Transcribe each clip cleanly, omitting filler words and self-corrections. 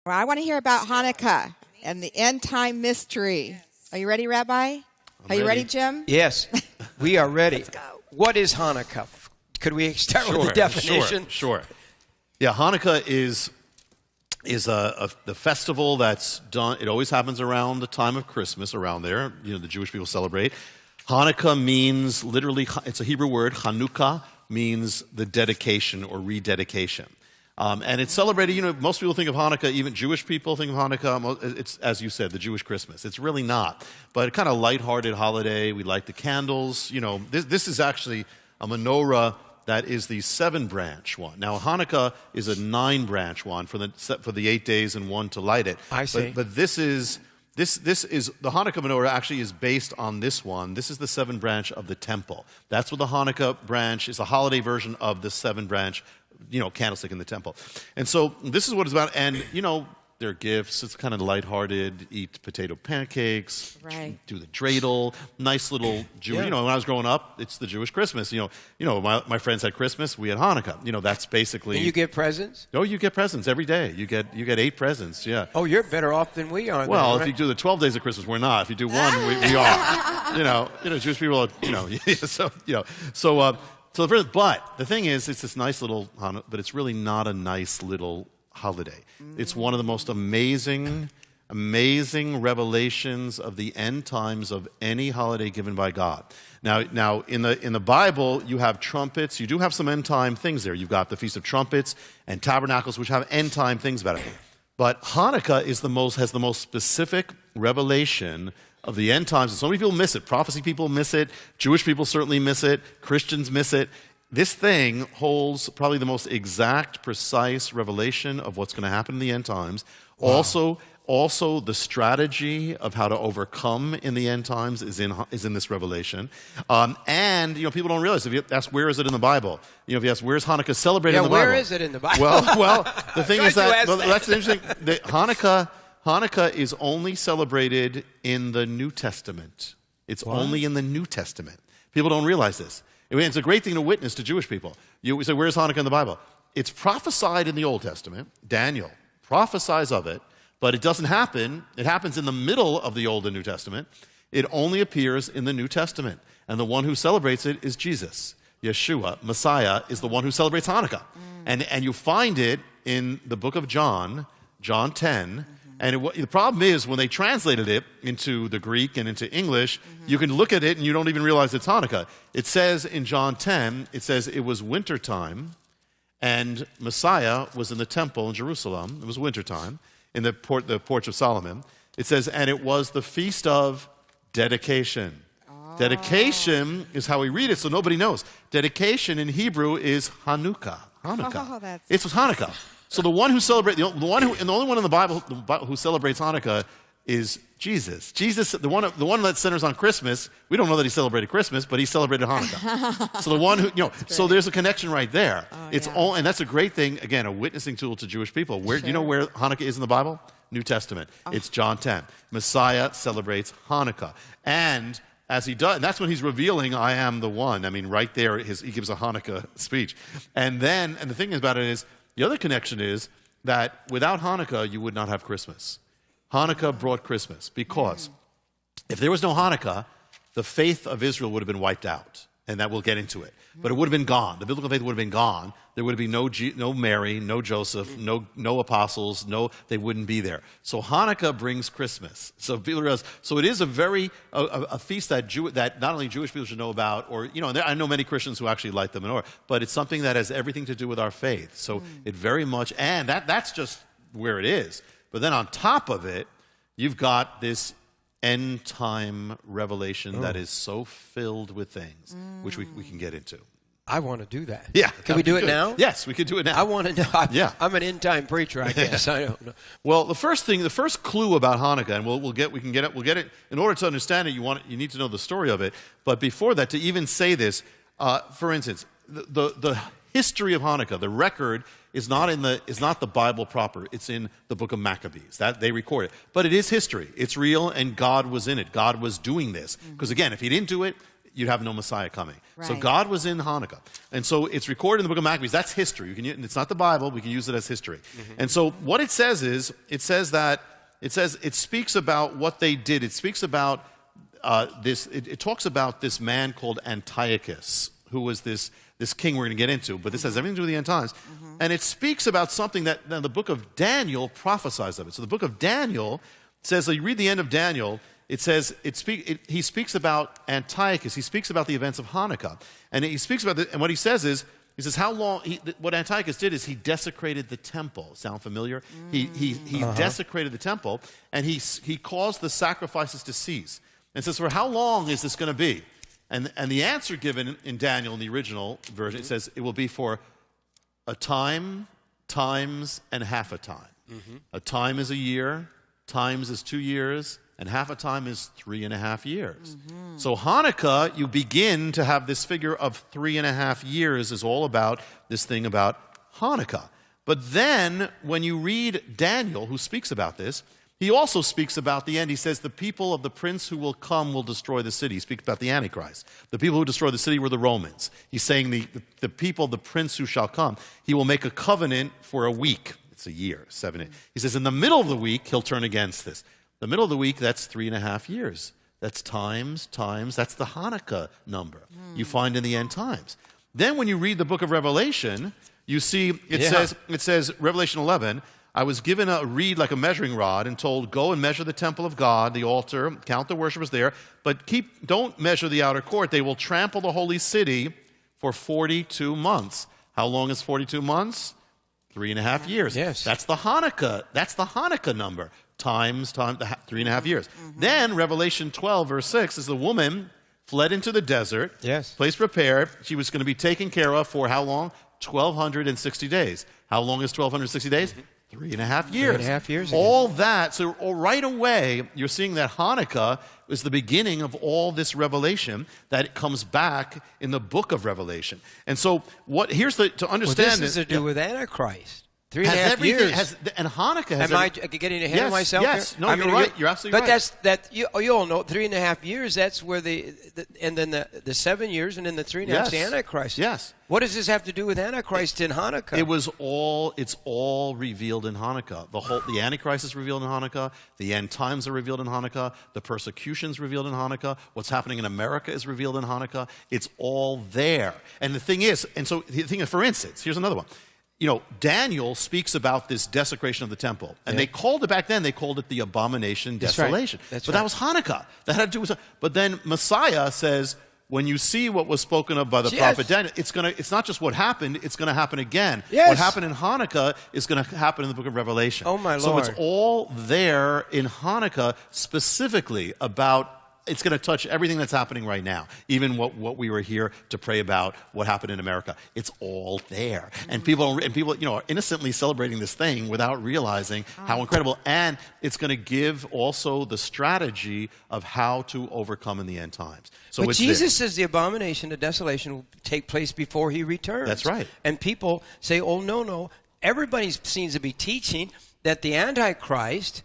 Well, I want to hear about Hanukkah and the end time mystery. Are you ready, Rabbi? Are you ready, Jim? Yes, we are ready. Let's go. What is Hanukkah? Could we start with the definition? Sure. Yeah, Hanukkah is the festival that's done. It always happens around the time of Christmas, around there. You know, the Jewish people celebrate. Hanukkah means literally, it's a Hebrew word. Hanukkah means the dedication or rededication. And it's celebrated, you know, most people think of Hanukkah, even Jewish people think of Hanukkah, it's, as you said, the Jewish Christmas. It's really not. But a kind of lighthearted holiday. We light the candles. You know, this is actually a menorah that is the 7-branch one. Now, Hanukkah is a 9-branch one for the 8 days and one to light it. I see. But this is the Hanukkah menorah actually is based on this one. This is the 7-branch of the temple. That's what the Hanukkah branch is, a holiday version of the 7-branch, you know, candlestick in the temple. And so this is what it's about. And, you know, they're gifts. It's kind of lighthearted. Eat potato pancakes. Right. Do the dreidel. Nice little Jewish. Yeah. You know, when I was growing up, it's the Jewish Christmas. You know, my friends had Christmas. We had Hanukkah. You know, that's basically. And you get presents? Oh, you get presents every day. You get 8 presents. Yeah. Oh, you're better off than we are. Well, then, if right? you do the 12 days of Christmas, we're not. If you do one, we are. You know, Jewish people are. You know, but the thing is, it's this nice little Hanukkah, but it's really not a nice little holiday. It's one of the most amazing revelations of the end times of any holiday given by God. Now in the Bible, you have trumpets. You do have some end time things there. You've got the Feast of Trumpets and Tabernacles, which have end time things about it. But Hanukkah has the most specific revelation of the end times. And so many people miss it. Prophecy people miss it. Jewish people certainly miss it. Christians miss it. This thing holds probably the most exact, precise revelation of what's going to happen in the end times. Wow. Also, the strategy of how to overcome in the end times is in this revelation. And, you know, people don't realize, if you ask where is it in the Bible, you know, if you ask where's Hanukkah celebrated in the Bible? Where is it in the Bible? Well, the thing is that's interesting. Hanukkah is only celebrated in the New Testament. It's only in the New Testament. People don't realize this. I mean, it's a great thing to witness to Jewish people. You say, where's Hanukkah in the Bible? It's prophesied in the Old Testament. Daniel prophesies of it, but it doesn't happen. It happens in the middle of the Old and New Testament. It only appears in the New Testament. And the one who celebrates it is Jesus. Yeshua, Messiah, is the one who celebrates Hanukkah. And you find it in the book of John 10. And the problem is, when they translated it into the Greek and into English, you can look at it and you don't even realize it's Hanukkah. It says in John 10, it says it was wintertime, and Messiah was in the temple in Jerusalem. It was wintertime, in the porch of Solomon. It says, and it was the feast of dedication. Oh. Dedication is how we read it, so nobody knows. Dedication in Hebrew is Hanukkah. Oh, It's Hanukkah. So the one who celebrates, the only one in the Bible who celebrates Hanukkah is Jesus. Jesus, the one that centers on Christmas. We don't know that he celebrated Christmas, but he celebrated Hanukkah. So the one who, so there's a connection right there. And that's a great thing. Again, a witnessing tool to Jewish people. Do you know where Hanukkah is in the Bible? New Testament. It's John 10. Messiah celebrates Hanukkah, and as he does, and that's when he's revealing, I am the one. I mean, right there, he gives a Hanukkah speech, and the thing about it is, the other connection is that without Hanukkah, you would not have Christmas. Hanukkah brought Christmas because if there was no Hanukkah, the faith of Israel would have been wiped out, and that we'll get into it. But it would have been gone. The biblical faith would have been gone. There would have been no Mary, no Joseph, no apostles, they wouldn't be there. So Hanukkah brings Christmas. So people realize, so it is a feast that not only Jewish people should know about, or I know many Christians who actually like the menorah, but it's something that has everything to do with our faith. So it very much, and that's just where it is. But then on top of it, you've got this end time revelation that is so filled with things, which we can get into. I want to do that. Yeah. Can we do it now? Yes, we could do it now. I want to know. Yeah. I'm an end time preacher, I guess. I don't know. Well, the first clue about Hanukkah, and we'll get it. In order to understand it, you need to know the story of it. But before that, to even say this, for instance, the history of Hanukkah, the record is not the Bible proper. It's in the book of Maccabees. That they record it. But it is history. It's real, and God was in it. God was doing this. Because again, if he didn't do it, you'd have no Messiah coming. So Right. God was in Hanukkah. And so it's recorded in the book of Maccabees. That's history. It's not the Bible. We can use it as history. And so what it says is, it speaks about what they did. It speaks about it talks about this man called Antiochus, who was this king we're going to get into, but this has everything to do with the end times. And it speaks about something that the book of Daniel prophesies of it. So the book of Daniel says, you read the end of Daniel, it says, he speaks about Antiochus. He speaks about the events of Hanukkah. And he speaks about and what he says is, he says, what Antiochus did is he desecrated the temple. Sound familiar? He desecrated the temple, and he caused the sacrifices to cease. And says, for how long is this going to be? And the answer given in Daniel in the original version, it says, it will be for a time, times, and half a time. A time is a year, times is 2 years, and half a time is 3.5 years. So Hanukkah, you begin to have this figure of 3.5 years is all about this thing about Hanukkah. But then when you read Daniel, who speaks about this, he also speaks about the end. He says, the people of the prince who will come will destroy the city. He speaks about the Antichrist. The people who destroy the city were the Romans. He's saying the people, the prince who shall come, he will make a covenant for a week. It's a year, 7 days. He says, in the middle of the week, he'll turn against this. The middle of the week, that's 3.5 years. That's times. That's the Hanukkah number you find in the end times. Then when you read the book of Revelation, you see it says, Revelation 11, I was given a reed like a measuring rod and told, go and measure the temple of God, the altar, count the worshipers there, but don't measure the outer court. They will trample the holy city for 42 months. How long is 42 months? 3.5 years. Yes. That's the Hanukkah number. Times 3.5 years. Then Revelation 12, verse 6 is the woman fled into the desert, place prepared. She was going to be taken care of for how long? 1,260 days. How long is 1,260 days? 3.5 years. 3.5 years. All that. So right away, you're seeing that Hanukkah is the beginning of all this revelation that comes back in the book of Revelation. And so to understand this has to do with Antichrist. 3.5 everything years. And Hanukkah has... Am I getting ahead of myself Yes. here? No, you're right. You're absolutely right. But you all know 3.5 years, that's where and then the 7 years, and then the 3.5 is the Antichrist. Yes. What does this have to do with Antichrist in Hanukkah? It's all revealed in Hanukkah. The Antichrist is revealed in Hanukkah. The end times are revealed in Hanukkah. The persecution's revealed in Hanukkah. What's happening in America is revealed in Hanukkah. It's all there. And the thing is, for instance, here's another one. Daniel speaks about this desecration of the temple. And they called it back then, they called it the abomination desolation. That's right. That was Hanukkah. That had to do with... But then Messiah says, when you see what was spoken of by the prophet Daniel, it's not just what happened, it's going to happen again. Yes. What happened in Hanukkah is going to happen in the book of Revelation. Oh, my Lord. So it's all there in Hanukkah specifically about... It's going to touch everything that's happening right now, even what we were here to pray about, what happened in America. It's all there. And people are innocently celebrating this thing without realizing how incredible. And it's going to give also the strategy of how to overcome in the end times. So but Jesus says the abomination of desolation will take place before he returns. That's right. And people say, oh, no. Everybody seems to be teaching that the Antichrist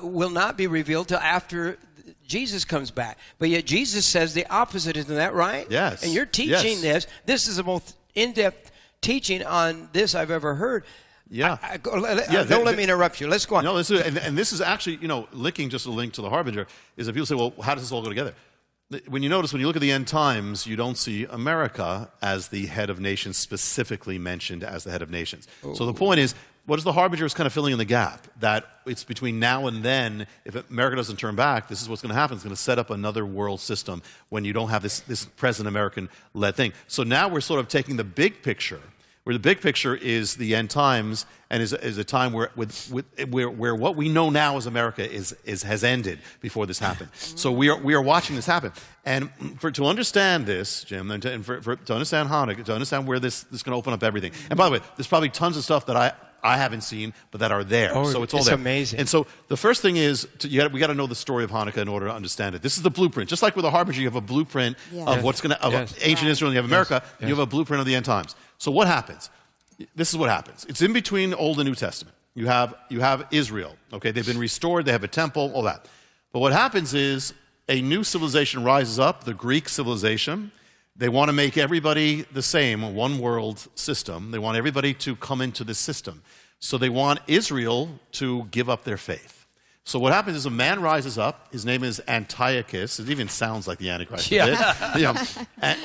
will not be revealed till after Jesus comes back. But yet Jesus says the opposite. Isn't that right? Yes. And you're teaching this. This is the most in-depth teaching on this I've ever heard. Yeah. Don't let me interrupt you. Let's go on. No, this is actually, linking just a link to the Harbinger, is that people say, well, how does this all go together? When you look at the end times, you don't see America as the head of nations specifically mentioned as the head of nations. Oh. So the point is, what is the Harbinger is kind of filling in the gap, that it's between now and then, if America doesn't turn back, this is what's going to happen. It's going to set up another world system when you don't have this present American-led thing. So now we're sort of taking the big picture, where the big picture is the end times, and is a time where what we know now as America has ended before this happened. So we are watching this happen. And to understand this, Jim, and to understand Hanukkah, to understand where this is going to open up everything. And by the way, there's probably tons of stuff that I haven't seen, but that are there. Oh, so it's all it's there. Amazing. And so the first thing is, we got to know the story of Hanukkah in order to understand it. This is the blueprint. Just like with the Harbinger, you have a blueprint of what's going to, ancient Israel, and you have America, you have a blueprint of the end times. So what happens? This is what happens. It's in between Old and New Testament. You have Israel. Okay, they've been restored. They have a temple. All that. But what happens is a new civilization rises up, the Greek civilization. They want to make everybody the same, a one-world system. They want everybody to come into this system. So they want Israel to give up their faith. So what happens is a man rises up. His name is Antiochus. It even sounds like the Antichrist.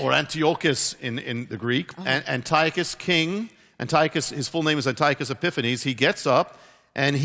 Or Antiochus in the Greek. Antiochus, king. Antiochus, his full name is Antiochus Epiphanes. He gets up and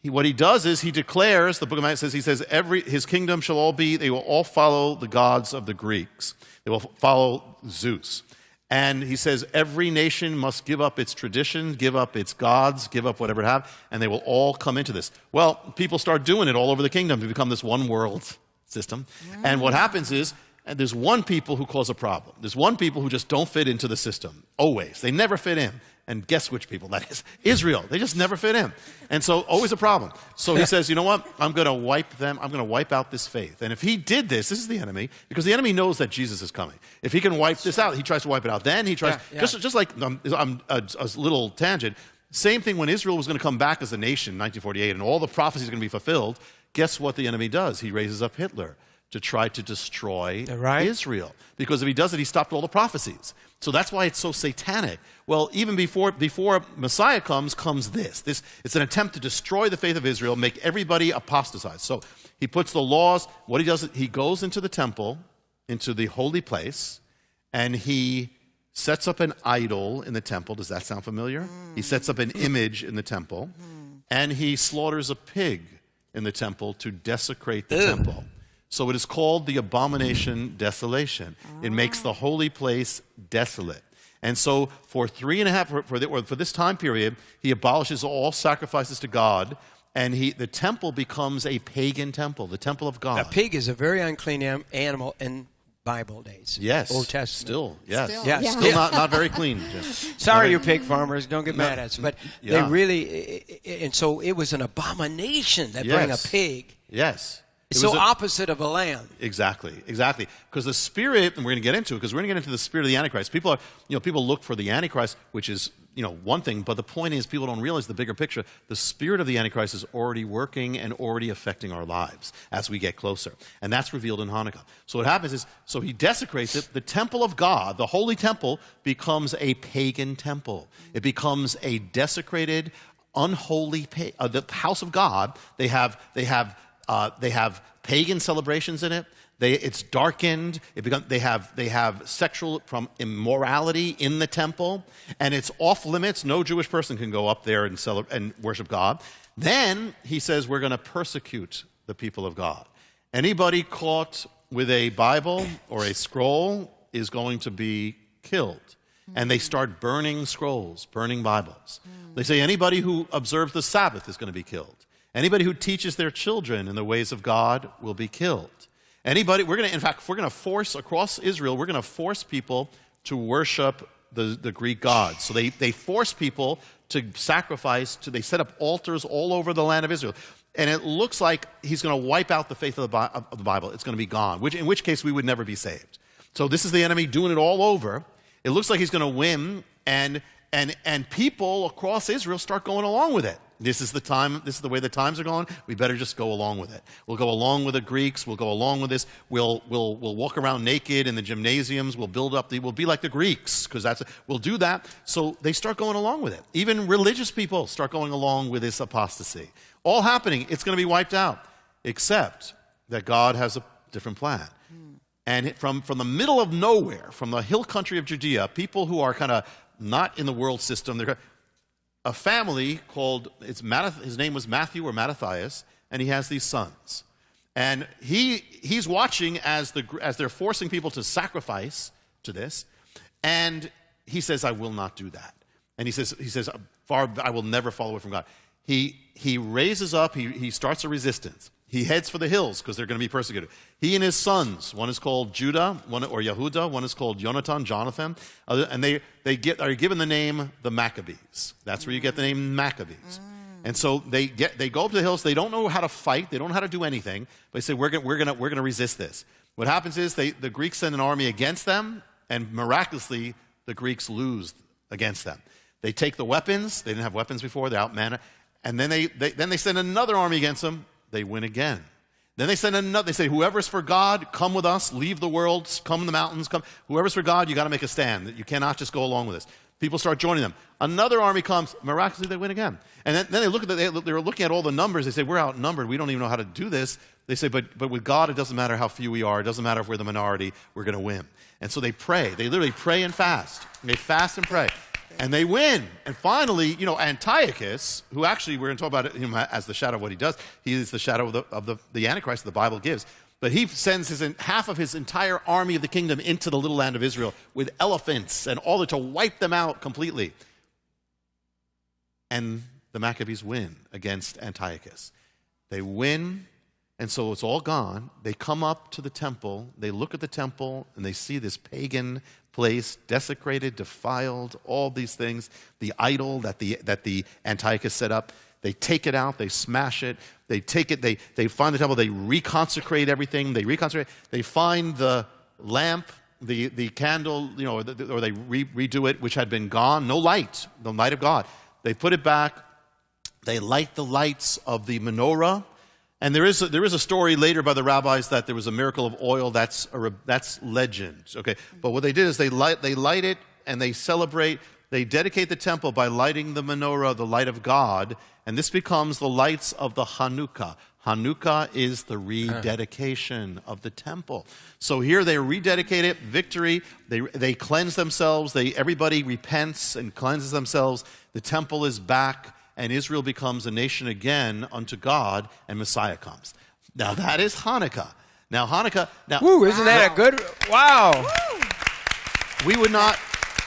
what he does is he declares, the book of Matthew says, his kingdom shall all be, they will all follow the gods of the Greeks. They will follow Zeus. And he says every nation must give up its tradition, give up its gods, give up whatever it have, and they will all come into this. Well, people start doing it all over the kingdom to become this one world system. And what happens is, and there's one people who cause a problem. There's one people who just don't fit into the system, always. They never fit in. And guess which people that is? Israel. They just never fit in. And so always a problem. So he says, you know what? I'm going to wipe them. I'm going to wipe out this faith. And if he did this is the enemy, because the enemy knows that Jesus is coming. If he can wipe this out, he tries to wipe it out. Then he tries, just like a little tangent, same thing when Israel was going to come back as a nation in 1948 and all the prophecies are going to be fulfilled, guess what the enemy does? He raises up Hitler to try to destroy Israel. Because if he does it, he stopped all the prophecies. So that's why it's so satanic. Well, even before Messiah comes this. It's an attempt to destroy the faith of Israel, make everybody apostatize. So he puts the laws. What he does, he goes into the temple, into the holy place, and he sets up an idol in the temple. Does that sound familiar? He sets up an image in the temple, and he slaughters a pig in the temple to desecrate the temple. So it is called the abomination desolation. It makes the holy place desolate. And so for this time period, he abolishes all sacrifices to God, and the temple becomes a pagan temple, the temple of God. A pig is a very unclean animal in Bible days. Yes. Old Testament. Still, yes. Still not very clean. Sorry, you pig farmers. Don't get mad at us. But they really, and so it was an abomination that bring a pig. Yes. It's so opposite of a lamb. Exactly. Because the spirit, and we're going to get into it, because we're going to get into the spirit of the Antichrist. People look for the Antichrist, which is, one thing, but the point is people don't realize the bigger picture. The spirit of the Antichrist is already working and already affecting our lives as we get closer. And that's revealed in Hanukkah. So what happens is, so he desecrates it. The temple of God, the holy temple, becomes a pagan temple. It becomes a desecrated, unholy, the house of God. They have pagan celebrations in it. It's darkened. They have sexual immorality in the temple, and it's off limits. No Jewish person can go up there and worship God. Then he says we're going to persecute the people of God. Anybody caught with a Bible or a scroll is going to be killed. And they start burning scrolls, burning Bibles. They say anybody who observes the Sabbath is going to be killed. Anybody who teaches their children in the ways of God will be killed. If we're going to force across Israel, we're going to force people to worship the Greek gods. So they force people to sacrifice, they set up altars all over the land of Israel. And it looks like he's going to wipe out the faith of the Bible. It's going to be gone, in which case we would never be saved. So this is the enemy doing it all over. It looks like he's going to win, and people across Israel start going along with it. This is the time. This is the way the times are going. We better just go along with it. We'll go along with the Greeks. We'll go along with this. We'll walk around naked in the gymnasiums. We'll we'll be like the Greeks because we'll do that. So they start going along with it. Even religious people start going along with this apostasy. All happening. It's going to be wiped out, except that God has a different plan. And from the middle of nowhere, from the hill country of Judea, people who are kind of not in the world system, a family called, his name was Matthew or Mattathias, and he has these sons. And he's watching as they're forcing people to sacrifice to this, and he says, I will not do that. And he says, I will never fall away from God. He raises up, he starts a resistance. He heads for the hills because they're going to be persecuted. He and his sons, one is called Judah, or Yehuda, one is called Jonathan, and they are given the name the Maccabees. That's where you get the name Maccabees. And so they go up to the hills. They don't know how to fight. They don't know how to do anything. But they say we're going to resist this. What happens is the Greeks send an army against them, and miraculously the Greeks lose against them. They take the weapons. They didn't have weapons before. They're outmanned. And then they send another army against them. They win again. Then they send another. They say, whoever's for God, come with us. Leave the world. Come in the mountains. Come. Whoever's for God, you got to make a stand. You cannot just go along with this. People start joining them. Another army comes. Miraculously, they win again. And then they look at they're looking at all the numbers. They say, we're outnumbered. We don't even know how to do this. They say, but with God, it doesn't matter how few we are. It doesn't matter if we're the minority. We're going to win. And so they pray. They literally pray and fast. They fast and pray. And they win. And finally, Antiochus, who actually we're going to talk about him as the shadow of what he does. He is the shadow of the Antichrist the Bible gives. But he sends half of his entire army of the kingdom into the little land of Israel with elephants and all that to wipe them out completely. And the Maccabees win against Antiochus. They win, and so it's all gone. They come up to the temple. They look at the temple, and they see this pagan place, desecrated, defiled, all these things. The idol that the Antiochus set up. They take it out. They smash it. They take it. They find the temple. They reconsecrate everything. They find the lamp, the candle, or they redo it, which had been gone. No light, the light of God. They put it back. They light the lights of the menorah. And there is a story later by the rabbis that there was a miracle of oil. That's legend. Okay, but what they did is they light it and they celebrate. They dedicate the temple by lighting the menorah, the light of God, and this becomes the lights of the Hanukkah. Hanukkah is the rededication of the temple. So here they rededicate it, victory. They cleanse themselves. Everybody repents and cleanses themselves. The temple is back. And Israel becomes a nation again unto God, and Messiah comes. Now that is Hanukkah. Now Hanukkah. Woo! Isn't that a good? Wow. We would not.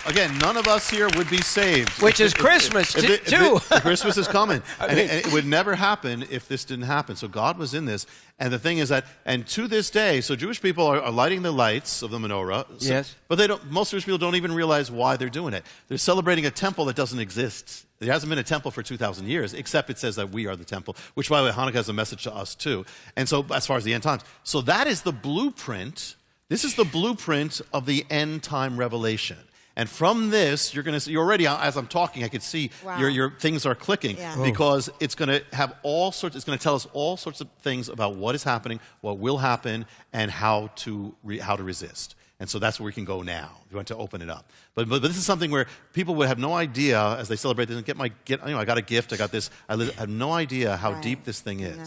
Again, none of us here would be saved. Which is Christmas, too. Christmas is coming. And it would never happen if this didn't happen. So God was in this. And the thing is that, and to this day, so Jewish people are lighting the lights of the menorah. Yes. But most Jewish people don't even realize why they're doing it. They're celebrating a temple that doesn't exist. There hasn't been a temple for 2,000 years, except it says that we are the temple, which, by the way, Hanukkah has a message to us, too. And so, as far as the end times. So that is the blueprint. This is the blueprint of the end time revelation. And from this, you're going to see, you already, as I'm talking, I could see your things are clicking because it's going to have all sorts, it's going to tell us all sorts of things about what is happening, what will happen, and how to resist. And so that's where we can go now. We want to open it up. But this is something where people would have no idea as they celebrate this and I got a gift, I got this. I have no idea how deep this thing is.